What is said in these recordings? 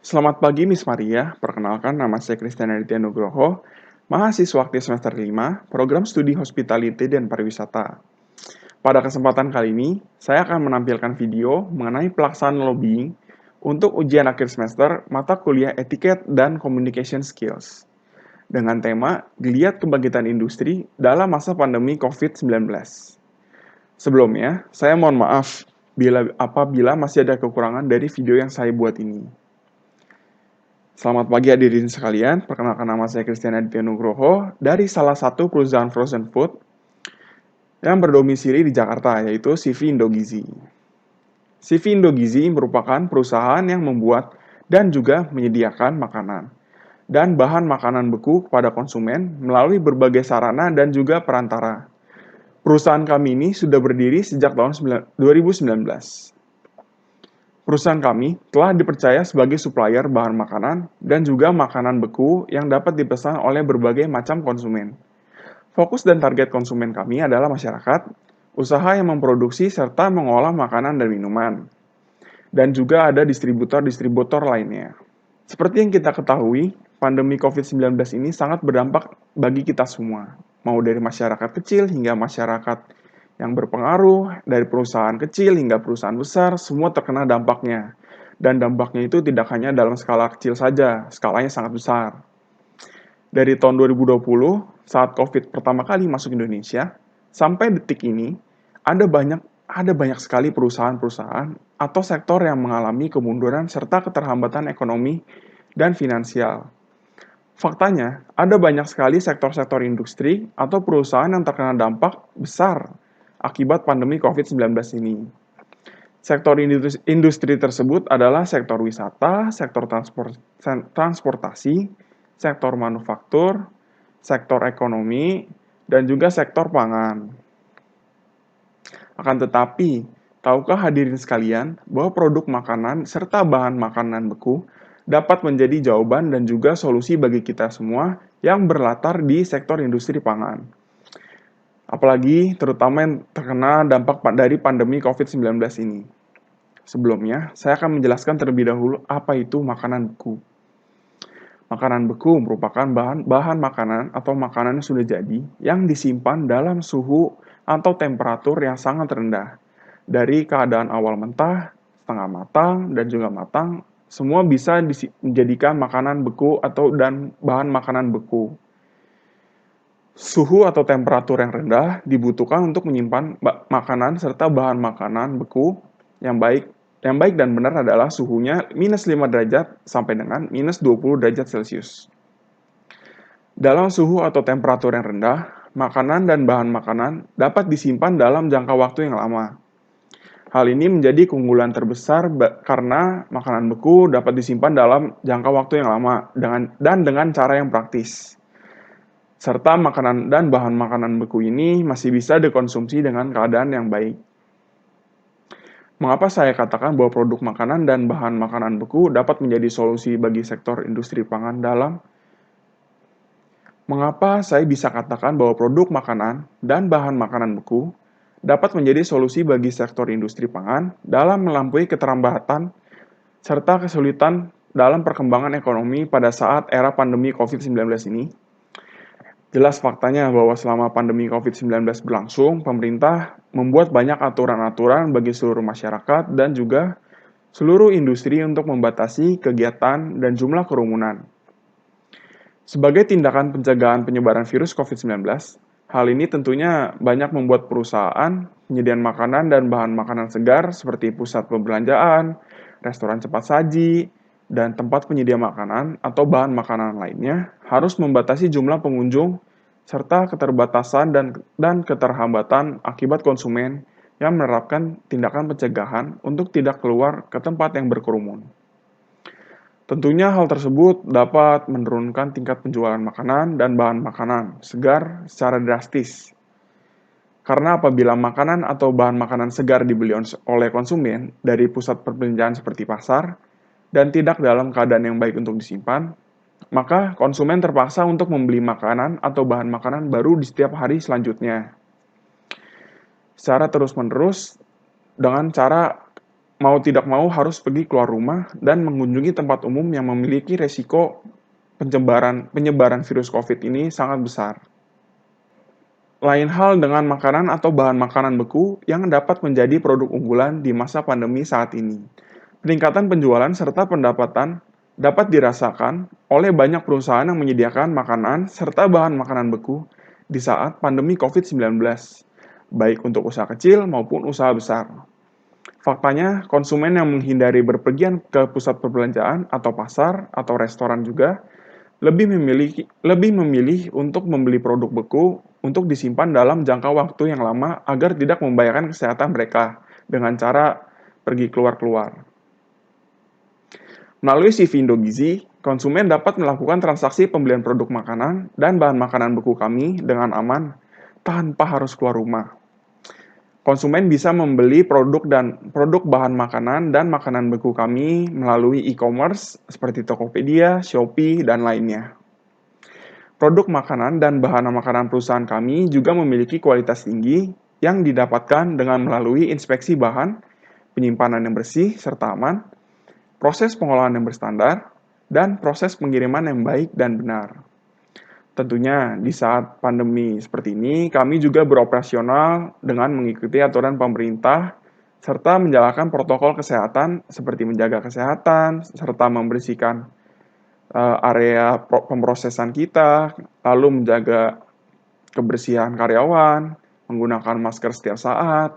Selamat pagi Miss Maria, perkenalkan nama saya Christian Aditya Nugroho, mahasiswa aktif semester 5, program studi Hospitality dan Pariwisata. Pada kesempatan kali ini, saya akan menampilkan video mengenai pelaksanaan lobbying untuk ujian akhir semester mata kuliah Etiquette dan Communication Skills dengan tema Geliat Kebangkitan Industri dalam masa pandemi COVID-19. Sebelumnya, saya mohon maaf apabila masih ada kekurangan dari video yang saya buat ini. Selamat pagi hadirin sekalian, perkenalkan nama saya Christian Aditya Nugroho dari salah satu perusahaan frozen food yang berdomisili di Jakarta, yaitu CV Indogizi. CV Indogizi merupakan perusahaan yang membuat dan juga menyediakan makanan dan bahan makanan beku kepada konsumen melalui berbagai sarana dan juga perantara. Perusahaan kami ini sudah berdiri sejak tahun 2019. Perusahaan kami telah dipercaya sebagai supplier bahan makanan dan juga makanan beku yang dapat dipesan oleh berbagai macam konsumen. Fokus dan target konsumen kami adalah masyarakat, usaha yang memproduksi serta mengolah makanan dan minuman, dan juga ada distributor-distributor lainnya. Seperti yang kita ketahui, pandemi COVID-19 ini sangat berdampak bagi kita semua, mau dari masyarakat kecil hingga masyarakat yang berpengaruh, dari perusahaan kecil hingga perusahaan besar, semua terkena dampaknya. Dan dampaknya itu tidak hanya dalam skala kecil saja, skalanya sangat besar. Dari tahun 2020, saat COVID pertama kali masuk Indonesia, sampai detik ini, ada banyak sekali perusahaan-perusahaan atau sektor yang mengalami kemunduran serta keterhambatan ekonomi dan finansial. Faktanya, ada banyak sekali sektor-sektor industri atau perusahaan yang terkena dampak besar akibat pandemi COVID-19 ini. Sektor industri tersebut adalah sektor wisata, sektor transportasi, sektor manufaktur, sektor ekonomi, dan juga sektor pangan. Akan tetapi, tahukah hadirin sekalian bahwa produk makanan serta bahan makanan beku dapat menjadi jawaban dan juga solusi bagi kita semua yang berlatar di sektor industri pangan. Apalagi terutama yang terkena dampak dari pandemi COVID-19 ini. Sebelumnya, saya akan menjelaskan terlebih dahulu apa itu makanan beku. Makanan beku merupakan bahan makanan atau makanan yang sudah jadi yang disimpan dalam suhu atau temperatur yang sangat rendah. Dari keadaan awal mentah, setengah matang, dan juga matang, semua bisa dijadikan makanan beku dan bahan makanan beku. Suhu atau temperatur yang rendah dibutuhkan untuk menyimpan makanan serta bahan makanan beku yang baik. Yang baik dan benar adalah suhunya minus 5 derajat sampai dengan minus 20 derajat Celcius. Dalam suhu atau temperatur yang rendah, makanan dan bahan makanan dapat disimpan dalam jangka waktu yang lama. Hal ini menjadi keunggulan terbesar karena makanan beku dapat disimpan dalam jangka waktu yang lama dengan cara yang praktis. Serta makanan dan bahan makanan beku ini masih bisa dikonsumsi dengan keadaan yang baik. Mengapa saya katakan bahwa produk makanan dan bahan makanan beku dapat menjadi solusi bagi sektor industri pangan Mengapa saya bisa katakan bahwa produk makanan dan bahan makanan beku dapat menjadi solusi bagi sektor industri pangan dalam melampaui keterlambatan serta kesulitan dalam perkembangan ekonomi pada saat era pandemi COVID-19 ini? Jelas faktanya bahwa selama pandemi COVID-19 berlangsung, pemerintah membuat banyak aturan-aturan bagi seluruh masyarakat dan juga seluruh industri untuk membatasi kegiatan dan jumlah kerumunan. Sebagai tindakan pencegahan penyebaran virus COVID-19, hal ini tentunya banyak membuat perusahaan, penyediaan makanan dan bahan makanan segar seperti pusat perbelanjaan, restoran cepat saji, dan tempat penyedia makanan atau bahan makanan lainnya harus membatasi jumlah pengunjung serta keterbatasan dan keterhambatan akibat konsumen yang menerapkan tindakan pencegahan untuk tidak keluar ke tempat yang berkerumun. Tentunya hal tersebut dapat menurunkan tingkat penjualan makanan dan bahan makanan segar secara drastis. Karena apabila makanan atau bahan makanan segar dibeli oleh konsumen dari pusat perbelanjaan seperti pasar dan tidak dalam keadaan yang baik untuk disimpan, maka konsumen terpaksa untuk membeli makanan atau bahan makanan baru di setiap hari selanjutnya. Secara terus-menerus dengan cara mau tidak mau harus pergi keluar rumah dan mengunjungi tempat umum yang memiliki resiko penyebaran virus COVID ini sangat besar. Lain hal dengan makanan atau bahan makanan beku yang dapat menjadi produk unggulan di masa pandemi saat ini. Peningkatan penjualan serta pendapatan dapat dirasakan oleh banyak perusahaan yang menyediakan makanan serta bahan makanan beku di saat pandemi COVID-19, baik untuk usaha kecil maupun usaha besar. Faktanya, konsumen yang menghindari berpergian ke pusat perbelanjaan atau pasar atau restoran juga lebih memilih untuk membeli produk beku untuk disimpan dalam jangka waktu yang lama agar tidak membahayakan kesehatan mereka dengan cara pergi keluar-keluar. Melalui CV Indogizi, konsumen dapat melakukan transaksi pembelian produk makanan dan bahan makanan beku kami dengan aman tanpa harus keluar rumah. Konsumen bisa membeli produk bahan makanan dan makanan beku kami melalui e-commerce seperti Tokopedia, Shopee, dan lainnya. Produk makanan dan bahan makanan perusahaan kami juga memiliki kualitas tinggi yang didapatkan dengan melalui inspeksi bahan, penyimpanan yang bersih serta aman, proses pengolahan yang berstandar, dan proses pengiriman yang baik dan benar. Tentunya di saat pandemi seperti ini, kami juga beroperasional dengan mengikuti aturan pemerintah serta menjalankan protokol kesehatan seperti menjaga kesehatan serta membersihkan area pemrosesan kita, lalu menjaga kebersihan karyawan, menggunakan masker setiap saat,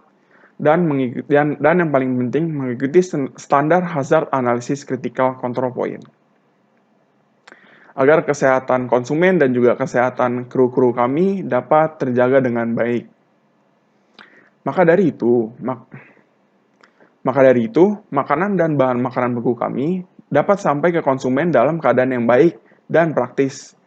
dan yang paling penting mengikuti standar hazard analysis critical control point agar kesehatan konsumen dan juga kesehatan kru-kru kami dapat terjaga dengan baik. Maka dari itu, makanan dan bahan makanan beku kami dapat sampai ke konsumen dalam keadaan yang baik dan praktis.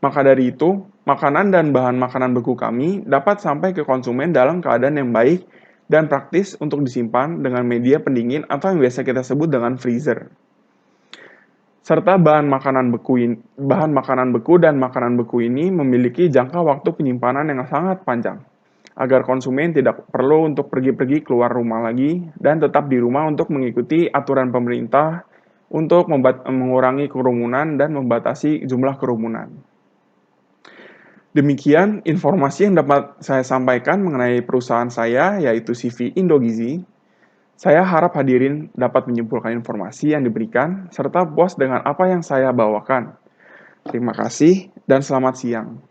Maka dari itu, makanan dan bahan makanan beku kami dapat sampai ke konsumen dalam keadaan yang baik dan praktis untuk disimpan dengan media pendingin atau yang biasa kita sebut dengan freezer. Serta bahan makanan beku dan makanan beku ini memiliki jangka waktu penyimpanan yang sangat panjang, agar konsumen tidak perlu untuk pergi-pergi keluar rumah lagi dan tetap di rumah untuk mengikuti aturan pemerintah untuk mengurangi kerumunan dan membatasi jumlah kerumunan. Demikian informasi yang dapat saya sampaikan mengenai perusahaan saya, yaitu CV Indogizi. Saya harap hadirin dapat menyimpulkan informasi yang diberikan, serta puas dengan apa yang saya bawakan. Terima kasih, dan selamat siang.